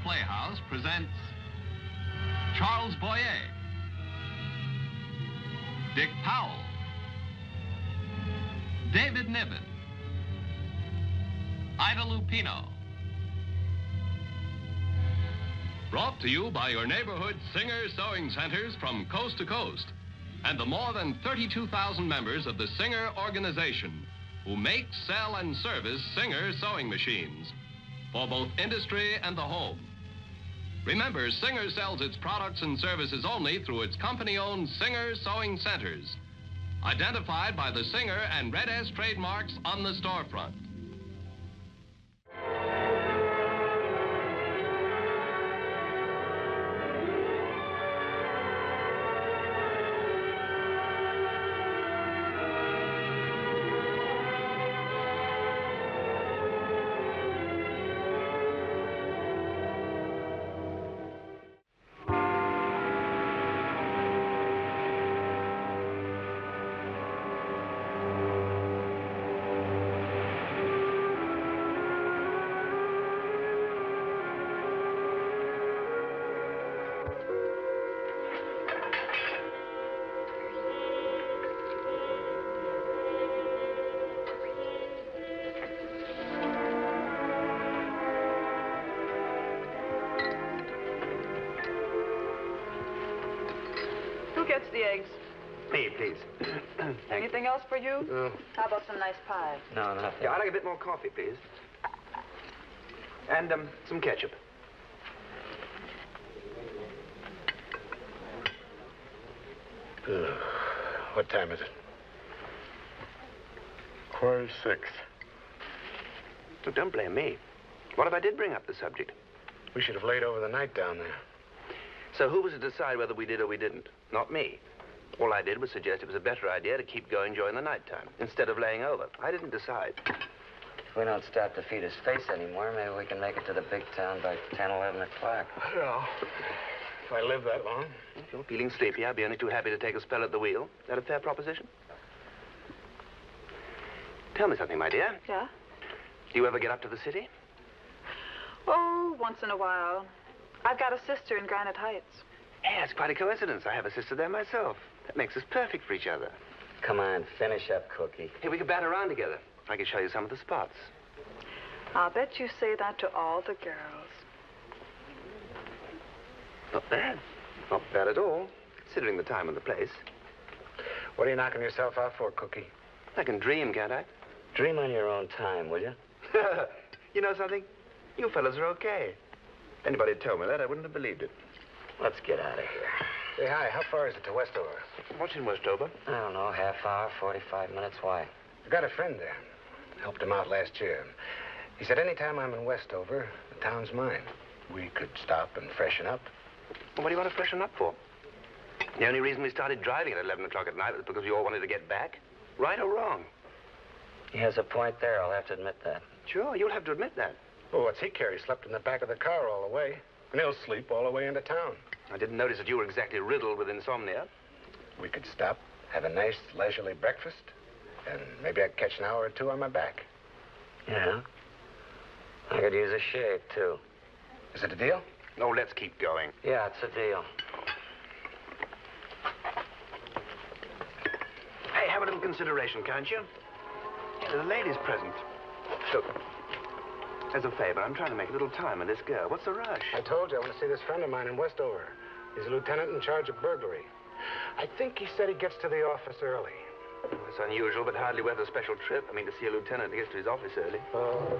Star Playhouse presents Charles Boyer, Dick Powell, David Niven, Ida Lupino. Brought to you by your neighborhood Singer Sewing Centers from coast to coast and the more than 32,000 members of the Singer organization who make, sell, and service Singer sewing machines for both industry and the home. Remember, Singer sells its products and services only through its company-owned Singer Sewing Centers, identified by the Singer and Red S trademarks on the storefront. Gets the eggs? Me, please. Anything else for you? How about some nice pie? No, nothing. Yeah, I'd like a bit more coffee, please. And some ketchup. What time is it? 6:15. Look, don't blame me. What if I did bring up the subject? We should have laid over the night down there. So who was to decide whether we did or we didn't? Not me. All I did was suggest it was a better idea to keep going during the nighttime, instead of laying over. I didn't decide. If we don't start to feed his face anymore, maybe we can make it to the big town by 10, 11 o'clock. Yeah. If I live that long. If you're feeling sleepy, I'd be only too happy to take a spell at the wheel. Is that a fair proposition? Tell me something, my dear. Yeah? Do you ever get up to the city? Oh, once in a while. I've got a sister in Granite Heights. Yeah, it's quite a coincidence. I have a sister there myself. That makes us perfect for each other. Come on, finish up, Cookie. Hey, we could bat around together. I could show you some of the spots. I'll bet you say that to all the girls. Not bad. Not bad at all, considering the time and the place. What are you knocking yourself out for, Cookie? I can dream, can't I? Dream on your own time, will you? You know something? You fellas are okay. If anybody had told me that, I wouldn't have believed it. Let's get out of here. Say, hi, how far is it to Westover? What's in Westover? I don't know, half hour, 45 minutes. Why? I got a friend there. Helped him out last year. He said anytime I'm in Westover, the town's mine. We could stop and freshen up. Well, what do you want to freshen up for? The only reason we started driving at 11 o'clock at night was because we all wanted to get back. Right or wrong? He has a point there, I'll have to admit that. Sure, you'll have to admit that. Well, what's he care? He slept in the back of the car all the way. And he'll sleep all the way into town. I didn't notice that you were exactly riddled with insomnia. We could stop, have a nice leisurely breakfast, and maybe I'd catch an hour or two on my back. Yeah? I could use a shave, too. Is it a deal? No, let's keep going. Yeah, it's a deal. Hey, have a little consideration, can't you? There's a lady's present. Look, as a favor, I'm trying to make a little time with this girl. What's the rush? I told you I want to see this friend of mine in Westover. He's a lieutenant in charge of burglary. I think he said he gets to the office early. That's unusual, but hardly worth a special trip. I mean, to see a lieutenant who gets to his office early. Oh.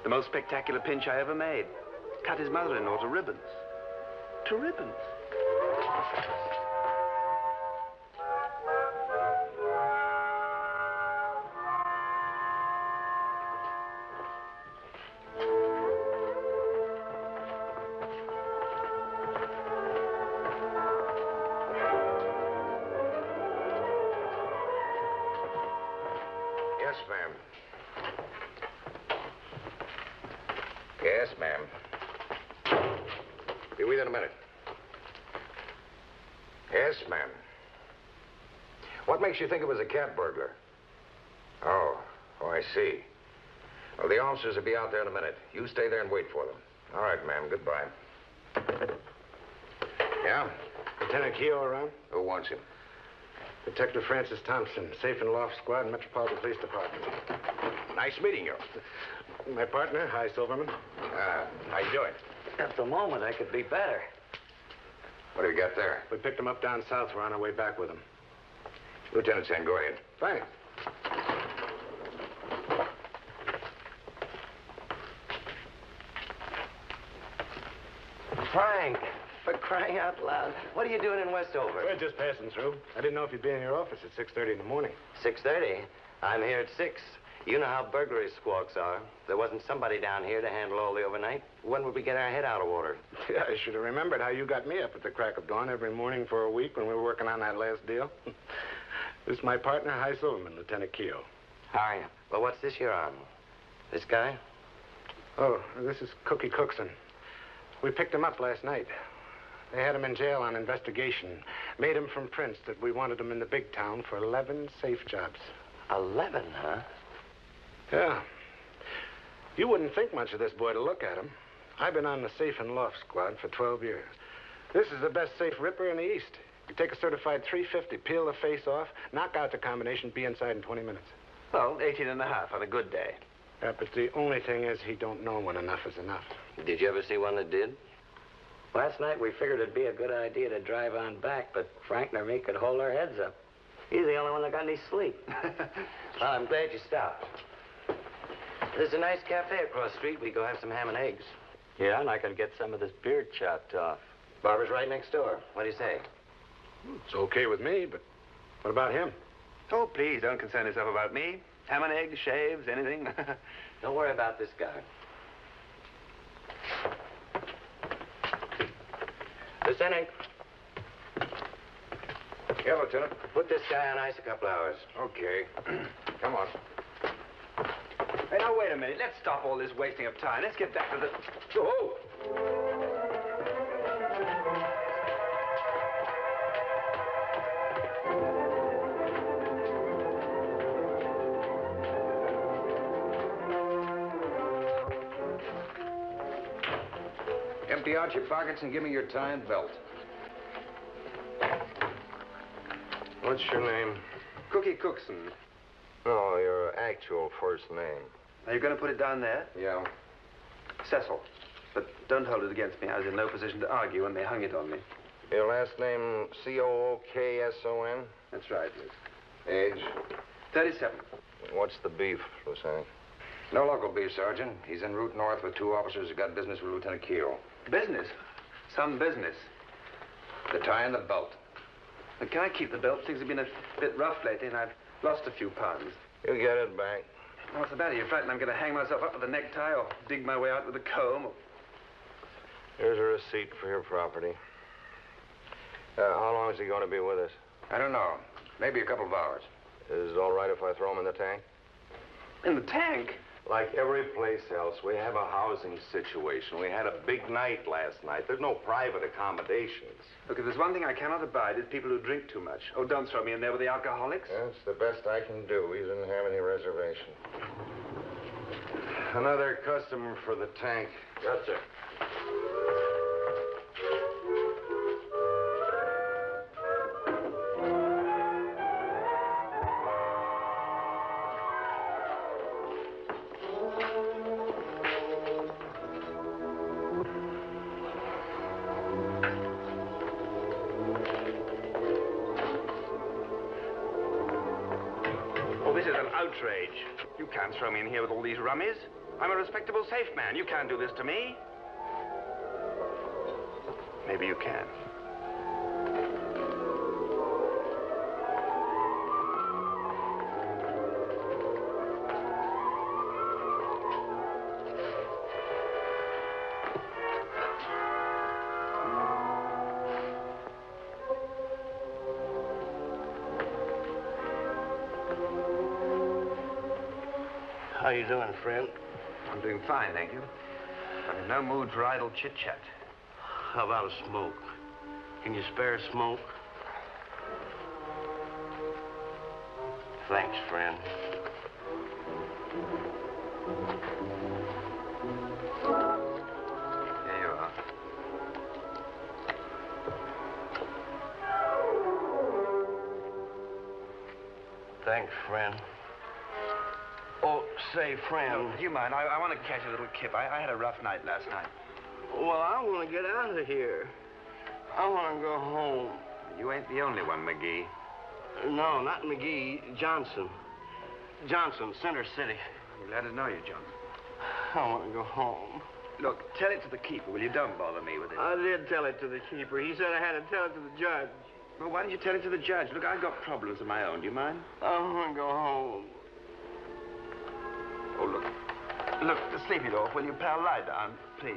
The most spectacular pinch I ever made. Cut his mother-in-law to ribbons. To ribbons. Yes, ma'am. Yes, ma'am. Be with you in a minute. Yes, ma'am. What makes you think it was a cat burglar? Oh, Oh, I see. Well, the officers will be out there in a minute. You stay there and wait for them. All right, ma'am. Goodbye. Yeah? Lieutenant Keogh around? Who wants him? Detective Francis Thompson, Safe and Loft Squad, Metropolitan Police Department. Nice meeting you. My partner, hi, Silverman. How you doing? At the moment, I could be better. What do you got there? We picked him up down south. We're on our way back with him. Lieutenant Sen, go ahead. Thanks. Frank, for crying out loud. What are you doing in Westover? We're just passing through. I didn't know if you'd be in your office at 6:30 in the morning. 6:30. I'm here at 6. You know how burglary squawks are. If there wasn't somebody down here to handle all the overnight, when would we get our head out of water? Yeah, I should have remembered how you got me up at the crack of dawn every morning for a week when we were working on that last deal. This is my partner, Hi Sullivan, Lieutenant Keogh. How are you? Well, what's this you're on? This guy? Oh, this is Cookie Cookson. We picked him up last night. They had him in jail on investigation. Made him from Prince that we wanted him in the big town for 11 safe jobs. 11, huh? Yeah. You wouldn't think much of this boy to look at him. I've been on the Safe and Loft Squad for 12 years. This is the best safe ripper in the East. You take a certified 350, peel the face off, knock out the combination, be inside in 20 minutes. Well, 18.5 on a good day. Yeah, but the only thing is he don't know when enough is enough. Did you ever see one that did? Last night we figured it'd be a good idea to drive on back, but Frank nor me could hold our heads up. He's the only one that got any sleep. Well, I'm glad you stopped. There's a nice cafe across the street. We go have some ham and eggs. Yeah, and I can get some of this beard chopped off. Barber's right next door. What do you say? It's okay with me, but what about him? Oh, please, don't concern yourself about me. Ham and eggs, shaves, anything. Don't worry about this guy. Lieutenant, Yeah, Lieutenant. put this guy on ice a couple hours. Okay. Come on. Hey, now, wait a minute. Let's stop all this wasting of time. Let's get back to the... Oh! Empty out your pockets and give me your tie and belt. What's your name? Cookie Cookson. No, your actual first name. Are you going to put it down there? Yeah. Cecil. But don't hold it against me. I was in no position to argue when they hung it on me. Your last name, Cookson? That's right, Liz. Age? 37. What's the beef, Lieutenant? No local beef, Sergeant. He's en route north with 2 officers who got business with Lieutenant Keogh. Business? Some business. The tie and the belt. But can I keep the belt? Things have been a bit rough lately, and I've lost a few pounds. You get it back. What's the matter? You're frightened I'm going to hang myself up with a necktie or dig my way out with a comb? Here's a receipt for your property. How long is he going to be with us? I don't know. Maybe a couple of hours. Is it all right if I throw him in the tank? In the tank? Like every place else, we have a housing situation. We had a big night last night. There's no private accommodations. Look, if there's one thing I cannot abide, it's people who drink too much. Oh, don't throw me in there with the alcoholics. That's the best I can do. He didn't have any reservation. Another customer for the tank. Yes, sir. Oh, this is an outrage. You can't throw me in here with all these rummies. I'm a respectable, safe man. You can't do this to me. Maybe you can. How you doing, friend? I'm doing fine, thank you. I'm in no mood for idle chit-chat. How about a smoke? Can you spare a smoke? Thanks, friend. Thanks, friend. Oh, say, friend. No, do you mind? I want to catch a little kip. I had a rough night last night. Well, I want to get out of here. I want to go home. You ain't the only one, McGee. No, not McGee. Johnson. Johnson, Center City. I'm glad to know you, Johnson. I want to go home. Look, tell it to the keeper, will you? Don't bother me with it. I did tell it to the keeper. He said I had to tell it to the judge. Well, why don't you tell it to the judge? Look, I've got problems of my own. Do you mind? I want to go home. Oh, look. Look, sleep it off, will you, pal? Lie down, please.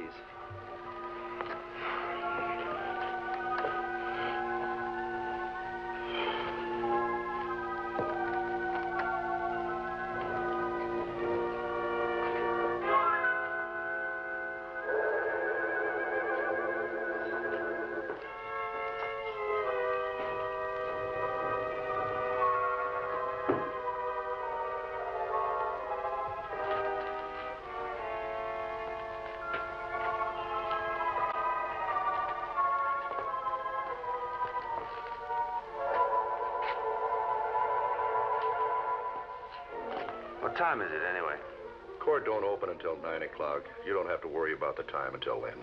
What time is it, anyway? Court don't open until 9 o'clock. You don't have to worry about the time until then.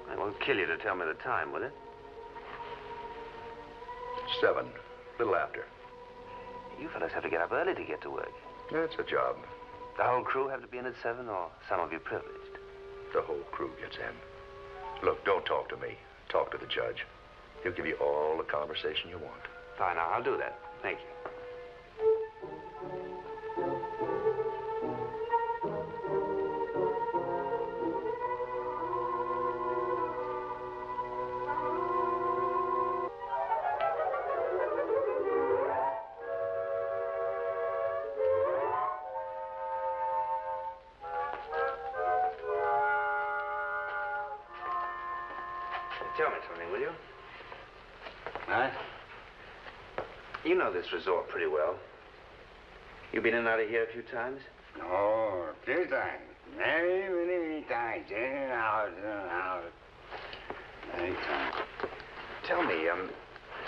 I won't kill you to tell me the time, will it? 7, little after. You fellas have to get up early to get to work. That's a job. The whole crew have to be in at 7, or some of you privileged? The whole crew gets in. Look, don't talk to me. Talk to the judge. He'll give you all the conversation you want. Fine, I'll do that. Thank you. Tell me something, will you? Huh? You know this resort pretty well. You been in and out of here a few times? Oh, a few times. Many, many, many times. In and out, in and out. Many times. Tell me,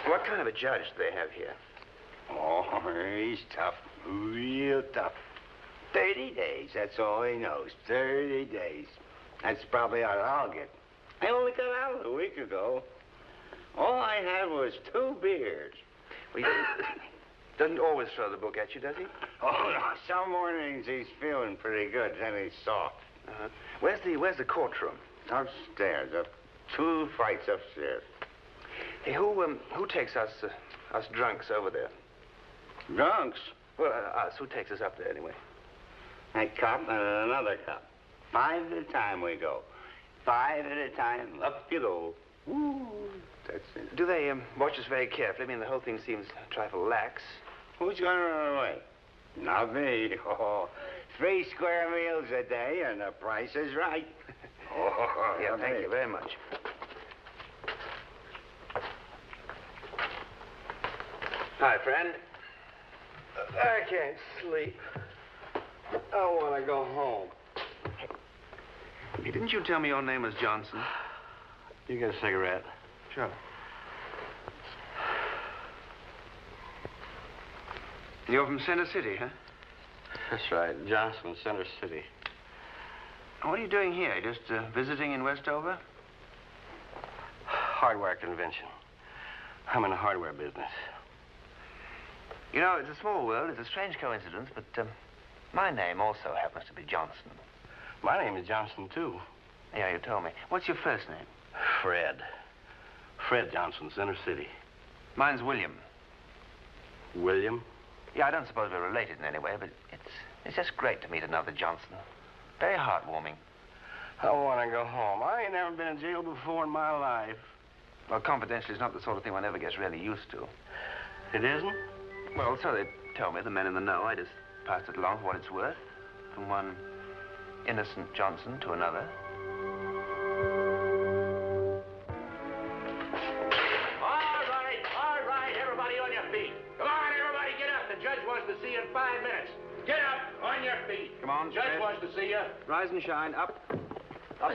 what kind of a judge do they have here? Oh, he's tough. Real tough. 30 days, that's all he knows. 30 days. That's probably all I'll get. I only got out a week ago. All I had was 2 beers. Well, he doesn't always throw the book at you, does he? Oh, no. Some mornings he's feeling pretty good, then he's soft. Uh-huh. Where's the courtroom? Upstairs. 2 flights upstairs. Hey, who takes us drunks over there? Drunks? Well, us. Who takes us up there, anyway? That cop and another cop. 5 at a time we go. 5 at a time, up you go. Ooh, that's it. Do they watch us very carefully? I mean, the whole thing seems a trifle lax. Who's going to run away? Not me. Oh, 3 square meals a day, and the price is right. Oh, yeah, thank you very much. Hi, friend. I can't sleep. I want to go home. Hey, didn't you tell me your name was Johnson? You get a cigarette? Sure. You're from Center City, huh? That's right. Johnson, Center City. What are you doing here? Just visiting in Westover? Hardware convention. I'm in the hardware business. You know, it's a small world. It's a strange coincidence, but my name also happens to be Johnson. My name is Johnson, too. Yeah, you told me. What's your first name? Fred. Fred Johnson, Center City. Mine's William. William? Yeah, I don't suppose we're related in any way, but it's just great to meet another Johnson. Very heartwarming. I want to go home. I ain't never been in jail before in my life. Well, confidential is not the sort of thing one ever gets really used to. It isn't? Well, so they tell me, the men in the know. I just passed it along for what it's worth. From one innocent Johnson to another. All right, everybody on your feet. Come on, everybody, get up. The judge wants to see you in 5 minutes. Get up, on your feet. Come on, Judge Fred. wants to see you. Rise and shine. Up. Up.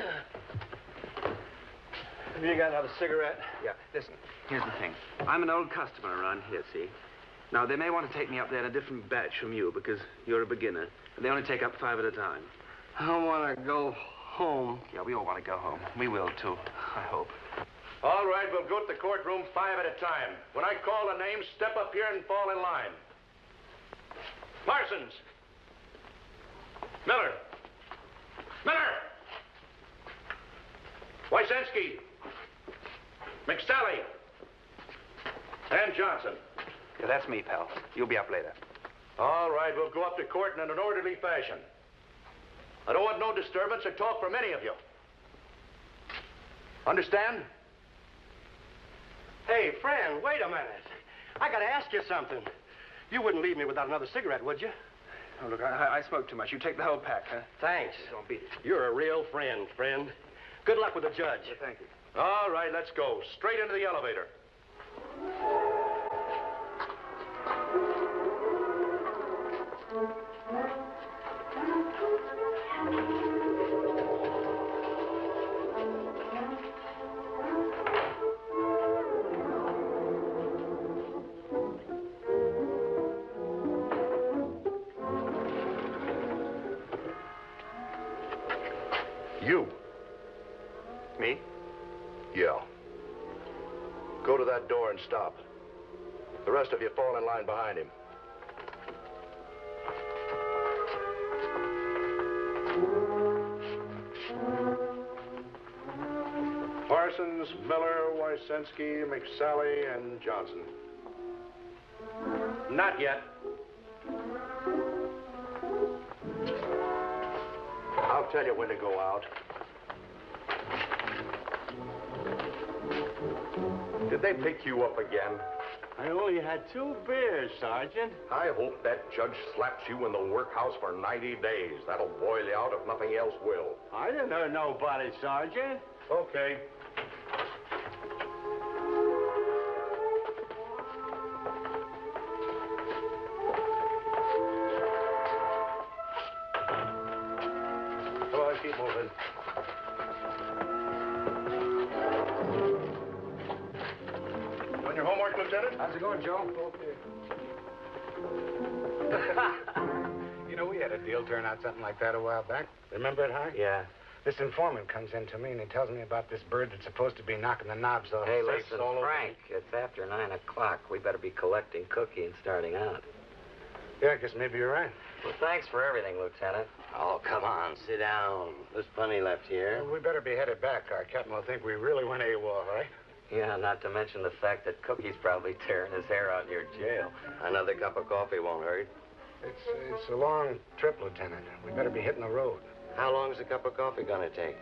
Have you got another cigarette? Yeah, listen. Here's the thing. I'm an old customer around here, see? Now, they may want to take me up there in a different batch from you because you're a beginner. And they only take up 5 at a time. I want to go home. Yeah, we all want to go home. We will, too, I hope. All right, we'll go to the courtroom 5 at a time. When I call a name, step up here and fall in line. Parsons. Miller. Wysensky. McSally. And Johnson. Yeah, that's me, pal. You'll be up later. All right, we'll go up to court in an orderly fashion. I don't want no disturbance or talk from any of you. Understand? Hey, friend, wait a minute. I got to ask you something. You wouldn't leave me without another cigarette, would you? Oh, look, I smoke too much. You take the whole pack, huh? Thanks. Don't beat it. You're a real friend. Good luck with the judge. Yeah, thank you. All right, let's go. Straight into the elevator. You. Me? Yeah. Go to that door and stop. The rest of you fall in line behind him. Parsons, Miller, Wysensky, McSally, and Johnson. Not yet. I'll tell you when to go out. Did they pick you up again? I only had 2 beers, Sergeant. I hope that judge slaps you in the workhouse for 90 days. That'll boil you out if nothing else will. I didn't hurt nobody, Sergeant. Okay. Come on, keep moving. On your homework, Lieutenant? How's it going, Joe? Okay. You know, we had a deal turn out something like that a while back. Remember it, Harvey? Yeah. This informant comes in to me and he tells me about this bird that's supposed to be knocking the knobs off Hey, safes listen, all over. Frank, it's after 9 o'clock. We better be collecting cookie and starting out. Yeah, I guess maybe you're right. Well, thanks for everything, Lieutenant. Oh, come on, sit down. There's plenty left here. Well, we better be headed back. Our captain will think we really went AWOL, right? Yeah, not to mention the fact that Cookie's probably tearing his hair out in your jail. Another cup of coffee won't hurt. It's a long trip, Lieutenant. We better be hitting the road. How long is a cup of coffee gonna take?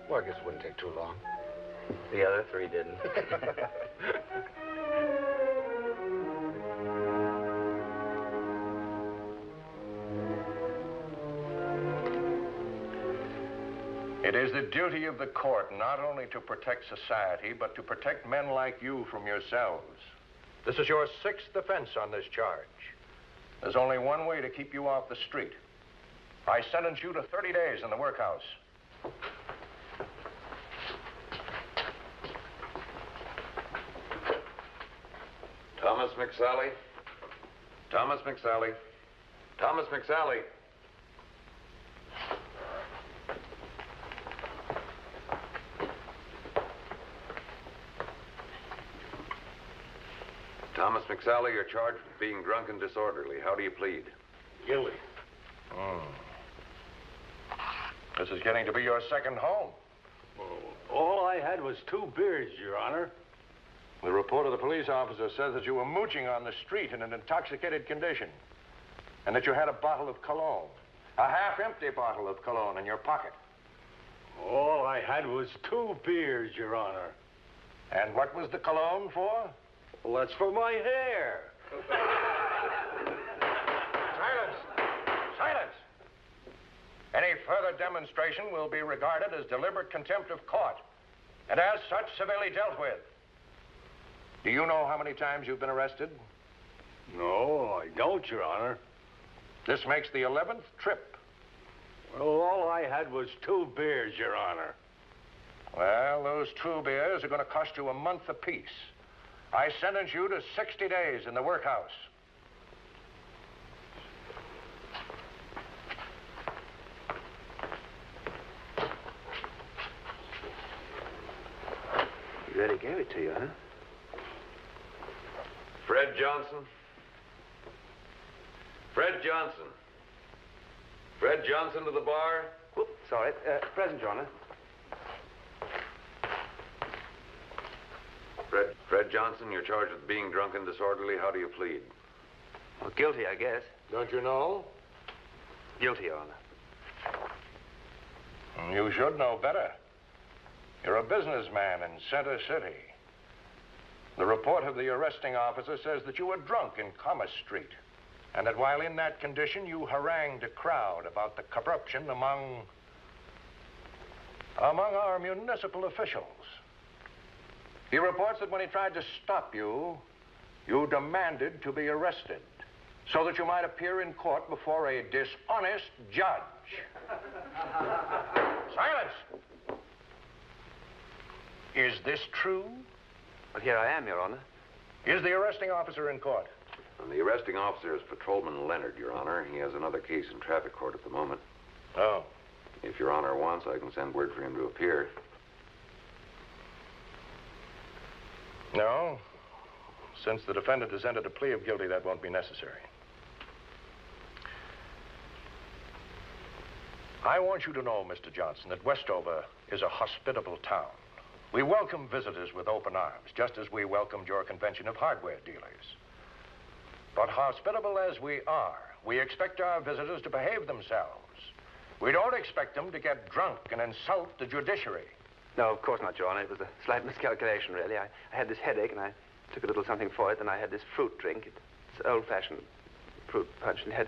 Well, I guess it wouldn't take too long. The other 3 didn't. It is the duty of the court not only to protect society, but to protect men like you from yourselves. This is your 6th offense on this charge. There's only one way to keep you off the street. I sentence you to 30 days in the workhouse. Thomas McSally. Thomas McSally. Thomas McSally. Thomas McSally, you're charged with being drunk and disorderly. How do you plead? Guilty. This is getting to be your second home. All I had was 2 beers, Your Honor. The report of the police officer says that you were mooching on the street in an intoxicated condition, and that you had a bottle of cologne, a half-empty bottle of cologne in your pocket. All I had was 2 beers, Your Honor. And what was the cologne for? Well, that's for my hair. Silence! Silence! Any further demonstration will be regarded as deliberate contempt of court, and as such, severely dealt with. Do you know how many times you've been arrested? No, I don't, Your Honor. This makes the 11th trip. Well, all I had was 2 beers, Your Honor. Well, those 2 beers are going to cost you a month apiece. I sentence you to 60 days in the workhouse. really gave it to you, huh? Fred Johnson? Fred Johnson. Fred Johnson to the bar? Whoop, sorry. Present, Your Honor. Fred Johnson, you're charged with being drunk and disorderly. How do you plead? Well, guilty, I guess. Don't you know? Guilty, Your Honor. You should know better. You're a businessman in Center City. The report of the arresting officer says that you were drunk in Commerce Street, and that while in that condition, you harangued a crowd about the corruption among our municipal officials. He reports that when he tried to stop you, you demanded to be arrested so that you might appear in court before a dishonest judge. Silence! Is this true? Well, here I am, Your Honor. Is the arresting officer in court? And the arresting officer is Patrolman Leonard, Your Honor. He has another case in traffic court at the moment. Oh. If Your Honor wants, I can send word for him to appear. No. Since the defendant has entered a plea of guilty, that won't be necessary. I want you to know, Mr. Johnson, that Westover is a hospitable town. We welcome visitors with open arms, just as we welcomed your convention of hardware dealers. But hospitable as we are, we expect our visitors to behave themselves. We don't expect them to get drunk and insult the judiciary. No, of course not, Your Honor. It was a slight miscalculation, really. I had this headache, and I took a little something for it, and I had this fruit drink. It's old-fashioned fruit punch, and it had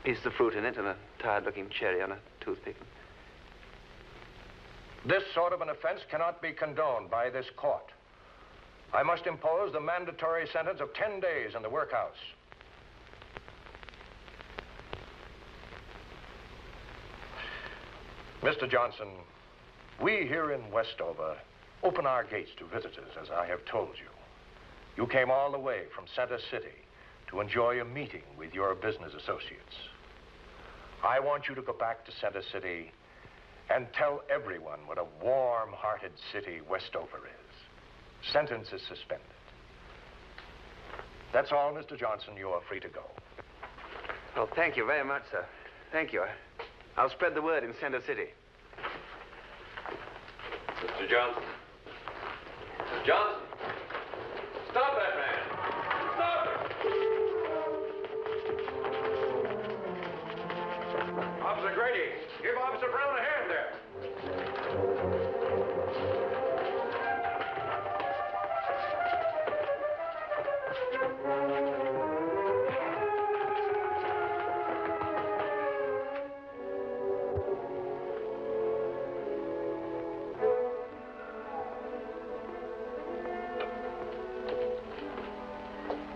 pieces of fruit in it and a tired-looking cherry on a toothpick. This sort of an offense cannot be condoned by this court. I must impose the mandatory sentence of 10 days in the workhouse. Mr. Johnson, we here in Westover open our gates to visitors, as I have told you. You came all the way from Center City to enjoy a meeting with your business associates. I want you to go back to Center City and tell everyone what a warm-hearted city Westover is. Sentence is suspended. That's all, Mr. Johnson. You are free to go. Well, thank you very much, sir. Thank you. I'll spread the word in Center City. Mr. Johnson. Mr. Johnson! Stop that man! Stop it! Officer Grady, give Officer Brown a hand there.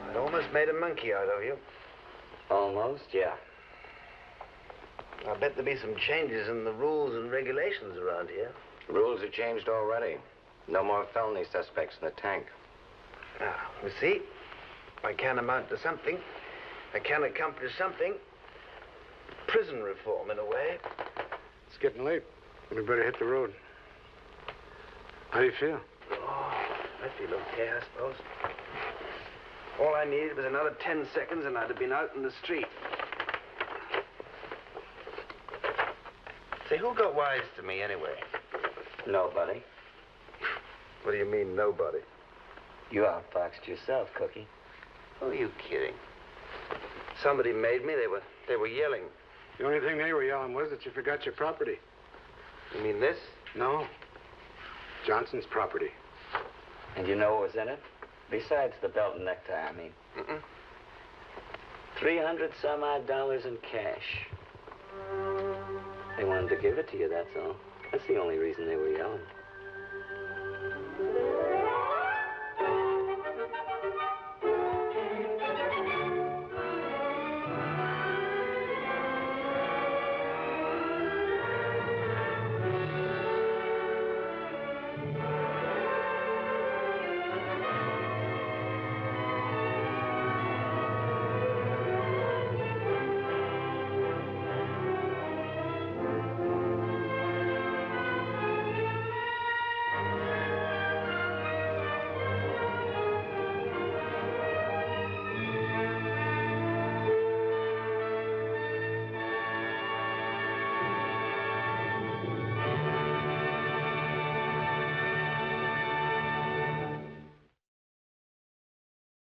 I almost made a monkey out of you. Almost, yeah. I bet there'll be some changes in the rules and regulations around here. Rules have changed already. No more felony suspects in the tank. Now, you see, I can amount to something. I can accomplish something. Prison reform, in a way. It's getting late. We better hit the road. How do you feel? Oh, I feel okay, I suppose. All I needed was another 10 seconds, and I'd have been out in the street. Say, who got wise to me, anyway? Nobody. What do you mean, nobody? You outfoxed yourself, Cookie. Who are you kidding? Somebody made me. They were yelling. The only thing they were yelling was that you forgot your property. You mean this? No. Johnson's property. And you know what was in it? Besides the belt and necktie, I mean. Mm-mm. $300-some-odd in cash. They wanted to give it to you, that's all. That's the only reason they were yelling.